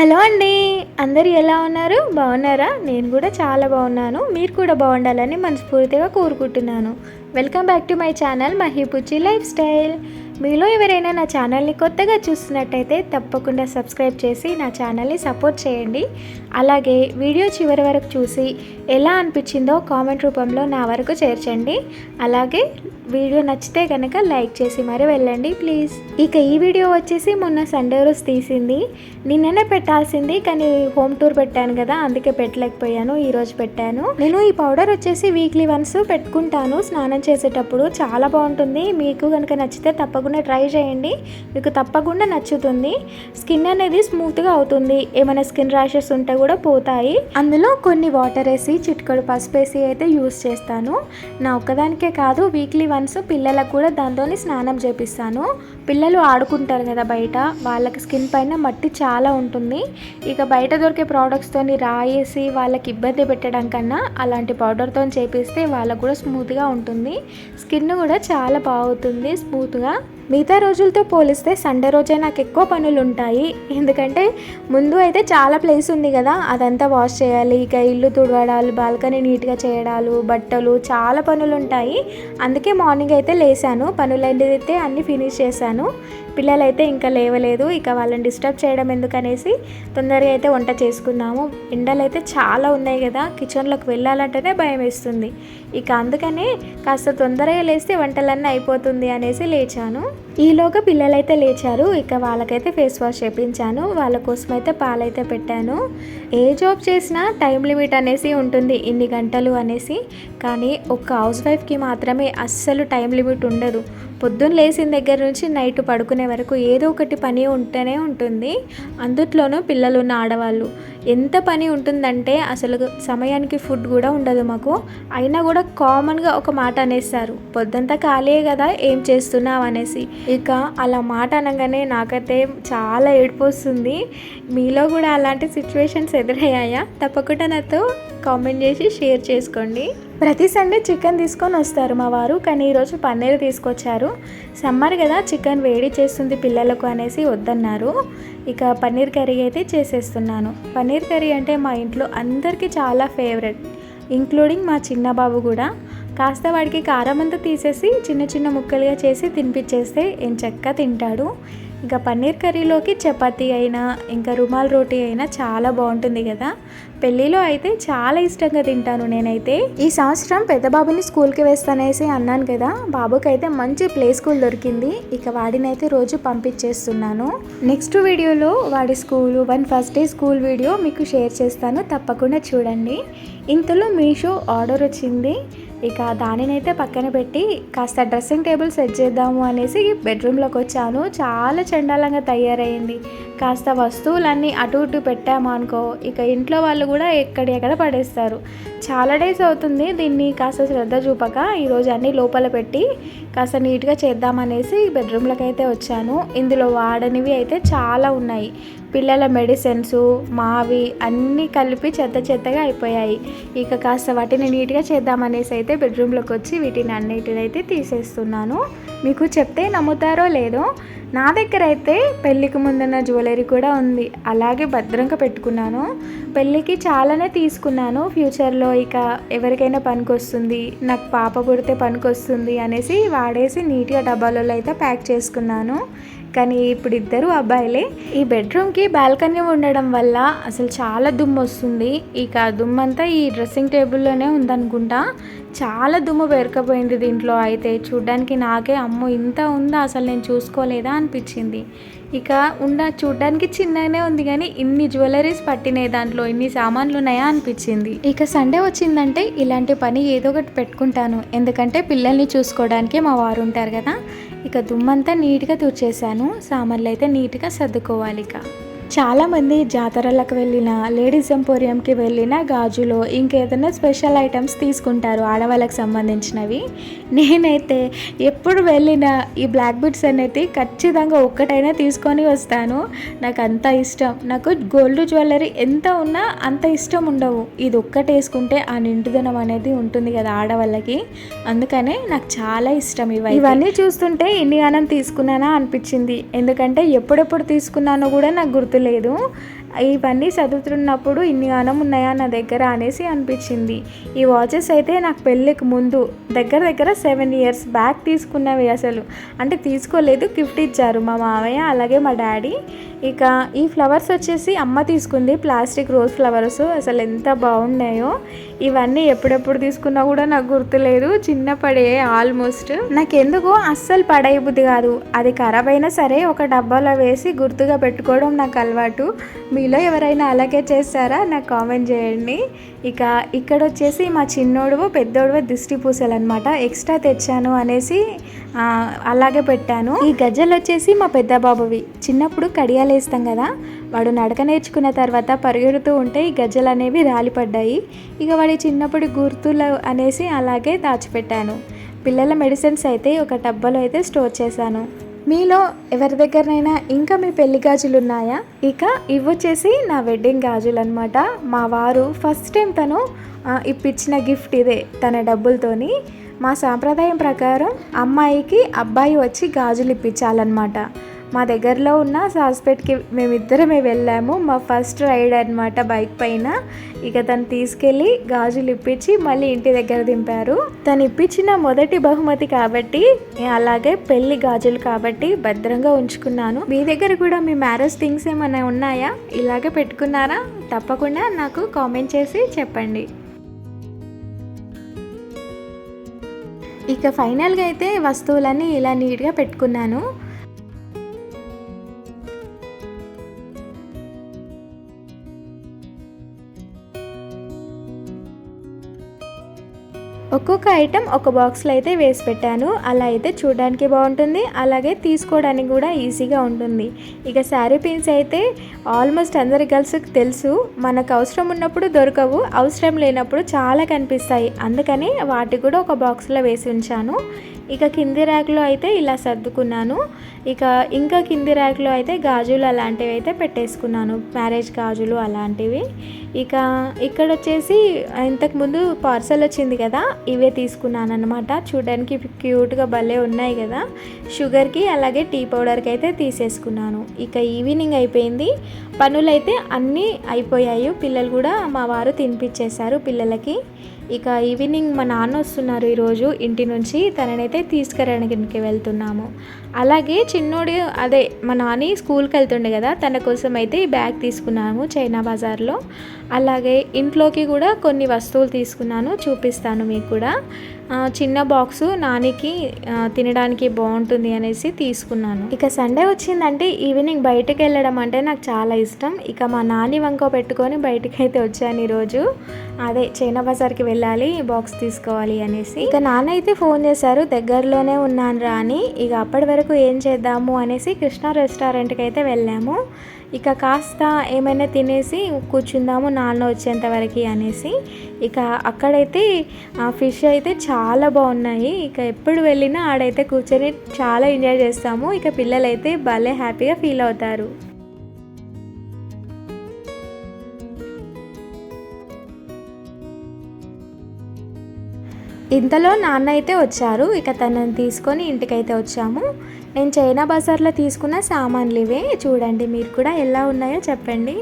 Hello అండి, అందరు ఎలా ఉన్నారు? బాగున్నారా? నేను కూడా చాలా బాగున్నాను. మీరు కూడా బాగుండాలని మనస్ఫూర్తిగా కోరుకుంటున్నాను. Welcome back to my channel Mahipuchi life style. మీలో ఎవరైనా నా ఛానల్ని కొత్తగా చూస్తున్నట్టయితే తప్పకుండా సబ్స్క్రైబ్ చేసి నా ఛానల్ని సపోర్ట్ చేయండి. అలాగే వీడియో చివరి వరకు చూసి ఎలా అనిపించిందో కామెంట్ రూపంలో నా వరకు చేర్చండి. అలాగే వీడియో నచ్చితే కనుక లైక్ చేసి మరి వెళ్ళండి ప్లీజ్. ఇక ఈ వీడియో వచ్చేసి మొన్న సండే రోజు తీసింది. నిన్ననే పెట్టాల్సింది కానీ హోమ్ టూర్ పెట్టాను కదా, అందుకే పెట్టలేకపోయాను. ఈరోజు పెట్టాను. నేను ఈ పౌడర్ వచ్చేసి వీక్లీ వన్స్ పెట్టుకుంటాను స్నానం చేసేటప్పుడు. చాలా బాగుంటుంది. మీకు కనుక నచ్చితే తప్పకుండా ట్రై చేయండి. మీకు తప్పకుండా నచ్చుతుంది. స్కిన్ అనేది స్మూత్గా అవుతుంది. ఏమైనా స్కిన్ ర్యాషెస్ ఉంటే కూడా పోతాయి. అందులో కొన్ని వాటర్ వేసి చిటికెడు పసుపు వేసి అయితే యూస్ చేస్తాను. నా ఒక్కదానికే కాదు, వీక్లీ వన్స్ పిల్లలకు కూడా దాంతోనే స్నానం చేపిస్తాను. పిల్లలు ఆడుకుంటారు కదా బయట, వాళ్ళకి స్కిన్ పైన మట్టి చాలా ఉంటుంది. ఇక బయట దొరికే ప్రోడక్ట్స్తోని రాయేసి వాళ్ళకి ఇబ్బంది పెట్టడం కన్నా అలాంటి పౌడర్తో చేపిస్తే వాళ్ళకు కూడా స్మూత్గా ఉంటుంది. స్కిన్ కూడా చాలా బాగుంటుంది స్మూత్గా. మిగతా రోజులతో పోలిస్తే సండే రోజే నాకు ఎక్కువ పనులు ఉంటాయి. ఎందుకంటే ముందు అయితే చాలా ప్లేస్ ఉంది కదా, అదంతా వాష్ చేయాలి. ఇక ఇల్లు తుడవడాలు, బాల్కనీ నీట్గా చేయడాలు, బట్టలు, చాలా పనులు ఉంటాయి. అందుకే మార్నింగ్ అయితే లేసాను. పనులైతే అన్నీ ఫినిష్ చేశాను. పిల్లలైతే ఇంకా లేవలేదు. ఇక వాళ్ళని డిస్టర్బ్ చేయడం ఎందుకనేసి తొందరగా అయితే వంట చేసుకున్నాము. ఎండలు అయితే చాలా ఉన్నాయి కదా, కిచెన్లోకి వెళ్ళాలంటేనే భయం వేస్తుంది. ఇక అందుకనే కాస్త తొందరగా లేస్తే వంటలన్నీ అయిపోతుంది అనేసి లేచాను. ఈలోగా పిల్లలైతే లేచారు. ఇక వాళ్ళకైతే ఫేస్ వాష్ చేయించాను. వాళ్ళ కోసం అయితే పాలైతే పెట్టాను. ఏ జాబ్ చేసినా టైం లిమిట్ అనేసి ఉంటుంది, ఇన్ని గంటలు అనేసి. కానీ ఒక హౌస్ వైఫ్కి మాత్రమే అస్సలు టైం లిమిట్ ఉండదు. పొద్దున్న లేచిన దగ్గర నుంచి నైట్ పడుకునే వరకు ఏదో ఒకటి పని ఉంటూనే ఉంటుంది. అందుట్లోనూ పిల్లలు ఉన్న ఆడవాళ్ళు ఎంత పని ఉంటుందంటే అసలు సమయానికి ఫుడ్ కూడా ఉండదు మాకు. అయినా కూడా కామన్గా ఒక మాట అనేస్తారు, పొద్దంతా ఖాళీయే కదా ఏం చేస్తున్నావు అనేసి. ఇక అలా మాట అనగానే నాకైతే చాలా ఏడుపు వస్తుంది. మీలో కూడా అలాంటి సిచ్యువేషన్స్ ఎదురయ్యాయా? తప్పకుండా నాతో కామెంట్ చేసి షేర్ చేసుకోండి. ప్రతి సండే చికెన్ తీసుకొని వస్తారు మా వారు, కానీ ఈరోజు పన్నీర్ తీసుకొచ్చారు. సమ్మర్ కదా, చికెన్ వేడి చేస్తుంది పిల్లలకు అనేసి వద్దన్నారు. ఇక పన్నీర్ కర్రీ అయితే చేసేస్తున్నాను. పన్నీర్ కర్రీ అంటే మా ఇంట్లో అందరికీ చాలా ఫేవరెట్, ఇంక్లూడింగ్ మా చిన్న బాబు కూడా. కాస్త వాడికి కారం అంతా తీసేసి చిన్న చిన్న ముక్కలుగా చేసి తినిపించేస్తే ఎంచక్కా తింటాడు. ఇక పన్నీర్ కర్రీలోకి చపాతీ అయినా ఇంకా రుమాల్ రోటీ అయినా చాలా బాగుంటుంది కదా. పెళ్ళిలో అయితే చాలా ఇష్టంగా తింటాను నేనైతే. ఈ సంవత్సరం పెద్ద బాబుని స్కూల్కి వేస్తానేసి అన్నాను కదా, బాబుకి అయితే మంచి ప్లే స్కూల్ దొరికింది. ఇక వాడినైతే రోజు పంపించేస్తున్నాను. నెక్స్ట్ వీడియోలో వాడి school first day school video మీకు షేర్ చేస్తాను, తప్పకుండా చూడండి. ఇంతలో మీషో ఆర్డర్ వచ్చింది. ఇక దానినైతే పక్కన పెట్టి కాస్త డ్రెస్సింగ్ టేబుల్ సెట్ చేద్దాము అనేసి బెడ్రూమ్లోకి వచ్చాను. చాలా చండాలంగా తయారైంది. కాస్త వస్తువులన్నీ అటు ఇటు పెట్టాము అనుకో, ఇక ఇంట్లో వాళ్ళు కూడా ఎక్కడెక్కడ పడేస్తారు. చాలా డేస్ అవుతుంది దీన్ని కాస్త శ్రద్ధ చూపక. ఈరోజు అన్నీ లోపల పెట్టి కాస్త నీట్గా చేద్దామనేసి బెడ్రూమ్లోకి అయితే వచ్చాను. ఇందులో వాడనివి అయితే చాలా ఉన్నాయి. పిల్లల మెడిసిన్స్ మావి అన్నీ కలిపి చెత్త చెత్తగా అయిపోయాయి. ఇక కాస్త వాటిని నీట్గా చేద్దామనేసి అయితే బెడ్రూమ్లోకి వచ్చి వీటిని అన్నిటిని అయితే తీసేస్తున్నాను. మీకు చెప్తే నమ్ముతారో లేదో, నా దగ్గర అయితే పెళ్ళికి ముందున్న జ్యువెలరీ కూడా ఉంది. అలాగే భద్రంగా పెట్టుకున్నాను. పెళ్ళికి చాలానే తీసుకున్నాను. ఫ్యూచర్లో ఇక ఎవరికైనా పనికొస్తుంది, నాకు పాప పుడితే పనికొస్తుంది అనేసి వాడేసి నీట్గా డబ్బాలలో అయితే ప్యాక్ చేసుకున్నాను. కానీ ఇప్పుడు ఇద్దరు అబ్బాయిలే. ఈ బెడ్రూమ్కి బాల్కనీ ఉండడం వల్ల అసలు చాలా దుమ్ము వస్తుంది. ఇక దుమ్మంతా ఈ డ్రెస్సింగ్ టేబుల్లోనే ఉందనుకుంటా. చాలా దుమ్ము పేరుకపోయింది దీంట్లో అయితే. చూడ్డానికి నాకే అమ్మో ఇంత ఉందా, అసలు నేను చూసుకోలేదా అనిపించింది. ఇక చూడ్డానికి చిన్నగానే ఉంది కానీ ఇన్ని జ్యువెలరీస్ పట్టినాయి దాంట్లో, ఇన్ని సామాన్లు ఉన్నాయా అనిపించింది. ఇక సండే వచ్చిందంటే ఇలాంటి పని ఏదో ఒకటి పెట్టుకుంటాను. ఎందుకంటే పిల్లల్ని చూసుకోవడానికి మా వారు ఉంటారు కదా. ఇక దుమ్మంతా నీట్గా తుడిచేసాను. సామాన్లు అయితే నీట్గా సర్దుకోవాలి. ఇక చాలామంది జాతరలకు వెళ్ళిన, లేడీస్ ఎంపోరియంకి వెళ్ళిన గాజులో ఇంకేదైనా స్పెషల్ ఐటమ్స్ తీసుకుంటారు ఆడవాళ్ళకి సంబంధించినవి. నేనైతే ఎప్పుడు వెళ్ళినా ఈ బ్లాక్ బిట్స్ అనేది ఖచ్చితంగా ఒక్కటైనా తీసుకొని వస్తాను. నాకు అంత ఇష్టం. నాకు గోల్డ్ జ్యువెలరీ ఎంత ఉన్నా అంత ఇష్టం ఉండవు. ఇది ఒక్కటి వేసుకుంటే ఆ నిండుదనం అనేది ఉంటుంది కదా ఆడవాళ్ళకి, అందుకనే నాకు చాలా ఇష్టం. ఇవన్నీ చూస్తుంటే ఇన్ని గానం తీసుకున్నానా అనిపించింది. ఎందుకంటే ఎప్పుడెప్పుడు తీసుకున్నానో కూడా నాకు గుర్తు లేదు. ఇవన్నీ చదువుతున్నప్పుడు ఇన్ని గానం ఉన్నాయా నా దగ్గర అనేసి అనిపించింది. ఈ వాచెస్ అయితే నాకు పెళ్ళికి ముందు దగ్గర దగ్గర 7 years బ్యాక్ తీసుకున్నవి. అసలు అంటే తీసుకోలేదు, గిఫ్ట్ ఇచ్చారు మా మామయ్య అలాగే మా డాడీ. ఇక ఈ ఫ్లవర్స్ వచ్చేసి అమ్మ తీసుకుంది, ప్లాస్టిక్ రోజ్ ఫ్లవర్స్. అసలు ఎంత బాగున్నాయో. ఇవన్నీ ఎప్పుడెప్పుడు తీసుకున్నా కూడా నాకు గుర్తులేదు, చిన్నప్పుడే ఆల్మోస్ట్. నాకెందుకో అస్సలు పడేయబుద్ధి కాదు. అది ఖరాబ్ అయినా సరే ఒక డబ్బాలో వేసి గుర్తుగా పెట్టుకోవడం నాకు అలవాటు. మీలో ఎవరైనా అలాగే చేస్తారా? నాకు కామెంట్ చేయండి. ఇక ఇక్కడ వచ్చేసి మా చిన్నోడు పెద్దోడు దిష్టి పూసలు అనమాట, ఎక్స్ట్రా తెచ్చాను అనేసి అలాగే పెట్టాను. ఈ గజ్జలు వచ్చేసి మా పెద్ద బాబువి. చిన్నప్పుడు కడియాలు వేస్తాం కదా, వాడు నడక నేర్చుకున్న తర్వాత పరిగెడుతూ ఉంటే ఈ గజ్జలు అనేవి రాలిపడ్డాయి. ఇక వాడి చిన్నప్పుడు గుర్తులు అనేసి అలాగే దాచిపెట్టాను. పిల్లల మెడిసిన్స్ అయితే ఒక డబ్బాలో అయితే స్టోర్ చేశాను. మీలో ఎవరి దగ్గరనైనా ఇంకా మీ పెళ్లి గాజులు ఉన్నాయా? ఇక ఇవొచ్చేసి నా వెడ్డింగ్ గాజులు అనమాట. మా వారు ఫస్ట్ టైం తను ఇప్పించిన గిఫ్ట్ ఇదే, తన డబ్బులతోని. మా సాంప్రదాయం ప్రకారం అమ్మాయికి అబ్బాయి వచ్చి గాజులు ఇప్పించాలన్నమాట. మా దగ్గరలో ఉన్న సాస్పేట్కి మేమిద్దరమే వెళ్ళాము. మా ఫస్ట్ రైడ్ అనమాట బైక్ పైన. ఇక తను తీసుకెళ్ళి గాజులు ఇప్పించి మళ్ళీ ఇంటి దగ్గర దింపారు. తను ఇప్పించిన మొదటి బహుమతి కాబట్టి, అలాగే పెళ్లి గాజులు కాబట్టి భద్రంగా ఉంచుకున్నాను. మీ దగ్గర కూడా మీ మ్యారేజ్ థింగ్స్ ఏమైనా ఉన్నాయా? ఇలాగే పెట్టుకున్నారా? తప్పకుండా నాకు కామెంట్ చేసి చెప్పండి. ఇక ఫైనల్గా అయితే వస్తువులన్నీ ఇలా నీట్గా పెట్టుకున్నాను. ఒక్కొక్క ఐటెం ఒక బాక్స్లో అయితే వేసి పెట్టాను. అలా అయితే చూడడానికి బాగుంటుంది, అలాగే తీసుకోవడానికి కూడా ఈజీగా ఉంటుంది. ఇక శారీ పిన్స్ అయితే ఆల్మోస్ట్ అందరి గర్ల్స్కి తెలుసు, మనకు అవసరం ఉన్నప్పుడు దొరకవు, అవసరం లేనప్పుడు చాలా కనిపిస్తాయి. అందుకని వాటి కూడా ఒక బాక్స్లో వేసి ఉంచాను. ఇక కింది ర్యాక్లో అయితే ఇలా సర్దుకున్నాను. ఇక ఇంకా కింది ర్యాక్లో అయితే గాజులు అలాంటివి అయితే పెట్టేసుకున్నాను, మ్యారేజ్ గాజులు అలాంటివి. ఇక ఇక్కడ వచ్చేసి ఇంతకుముందు పార్సల్ వచ్చింది కదా, ఇవే తీసుకున్నాను అనమాట. చూడడానికి క్యూట్గా భలే ఉన్నాయి కదా. షుగర్కి అలాగే టీ పౌడర్కి అయితే తీసేసుకున్నాను. ఇక ఈవినింగ్ అయిపోయింది, పనులైతే అన్నీ అయిపోయాయి. పిల్లలు కూడా మా వారు తినిపించేశారు పిల్లలకి. ఇక ఈవినింగ్ మా నాన్న వస్తున్నారు ఈరోజు ఇంటి నుంచి, తననైతే తీసుకురావడానికి వెళ్తున్నాము. అలాగే చిన్నోడు అదే మా నాని స్కూల్కి వెళ్తుండే కదా, తన కోసం అయితే ఈ బ్యాగ్ తీసుకున్నాము చైనా బజార్లో. అలాగే ఇంట్లోకి కూడా కొన్ని వస్తువులు తీసుకున్నాను, చూపిస్తాను మీకు కూడా. చిన్న బాక్సు నానికి తినడానికి బాగుంటుంది అనేసి తీసుకున్నాను. ఇక సండే వచ్చిందంటే ఈవినింగ్ బయటకు వెళ్ళడం అంటే నాకు చాలా ఇష్టం. ఇక మా నాని వంక పెట్టుకొని బయటకు అయితే వచ్చాను ఈరోజు. అదే చైనా బజార్కి వెళ్ళాలి, బాక్స్ తీసుకోవాలి అనేసి. ఇక నాన్న అయితే ఫోన్ చేశారు, దగ్గరలోనే ఉన్నాను రా అని. ఇక అప్పటి వరకు ఏం చేద్దాము అనేసి కృష్ణ రెస్టారెంట్కి అయితే వెళ్ళాము. ఇక కాస్త ఏమైనా తినేసి కూర్చుందాము నాన్న వచ్చేంత వరకు అనేసి. ఇక అక్కడైతే ఫిష్ అయితే చాలా బాగున్నాయి. ఇక ఎప్పుడు వెళ్ళినా ఆడైతే కూర్చొని చాలా ఎంజాయ్ చేస్తాము. ఇక పిల్లలైతే భలే హ్యాపీగా ఫీల్ అవుతారు. ఇంతలో నాన్న అయితే వచ్చారు. ఇక తనని తీసుకొని ఇంటికైతే వచ్చాము. నేను చైనా బజార్లో తీసుకున్న సామాన్లు ఇవే. చూడండి మీరు కూడా ఎలా ఉన్నాయో చెప్పండి.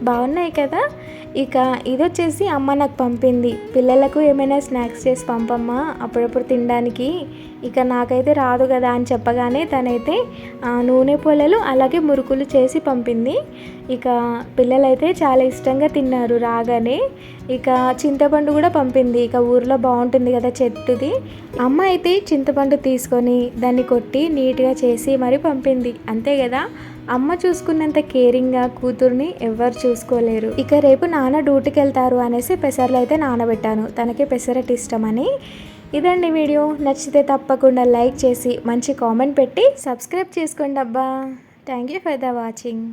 బాగున్నాయి కదా. ఇక ఇది వచ్చేసి అమ్మ నాకు పంపింది, పిల్లలకు ఏమైనా స్నాక్స్ చేసి పంపమ్మా అప్పుడప్పుడు తినడానికి. ఇక నాకైతే రాదు కదా అని చెప్పగానే తనైతే నూనె పొలలు అలాగే మురుకులు చేసి పంపింది. ఇక పిల్లలైతే చాలా ఇష్టంగా తిన్నారు రాగానే. ఇక చింతపండు కూడా పంపింది, ఇక ఊర్లో బాగుంటుంది కదా చెట్టుది. అమ్మ అయితే చింతపండు తీసుకొని దాన్ని కొట్టి నీట్గా చేసి మరి పంపింది. అంతే కదా, అమ్మ చూసుకున్నంత కేరింగ్గా కూతుర్ని ఎవ్వరు చూసుకోలేరు. ఇక రేపు నాన్న డ్యూటీకి వెళ్తారు అనేసి పెసర్లు అయితే నానబెట్టాను, తనకి పెసరట్ ఇష్టమని. ఇదండి వీడియో. నచ్చితే తప్పకుండా లైక్ చేసి మంచి కామెంట్ పెట్టి సబ్స్క్రైబ్ చేసుకోండి అబ్బా. Thank you for the watching.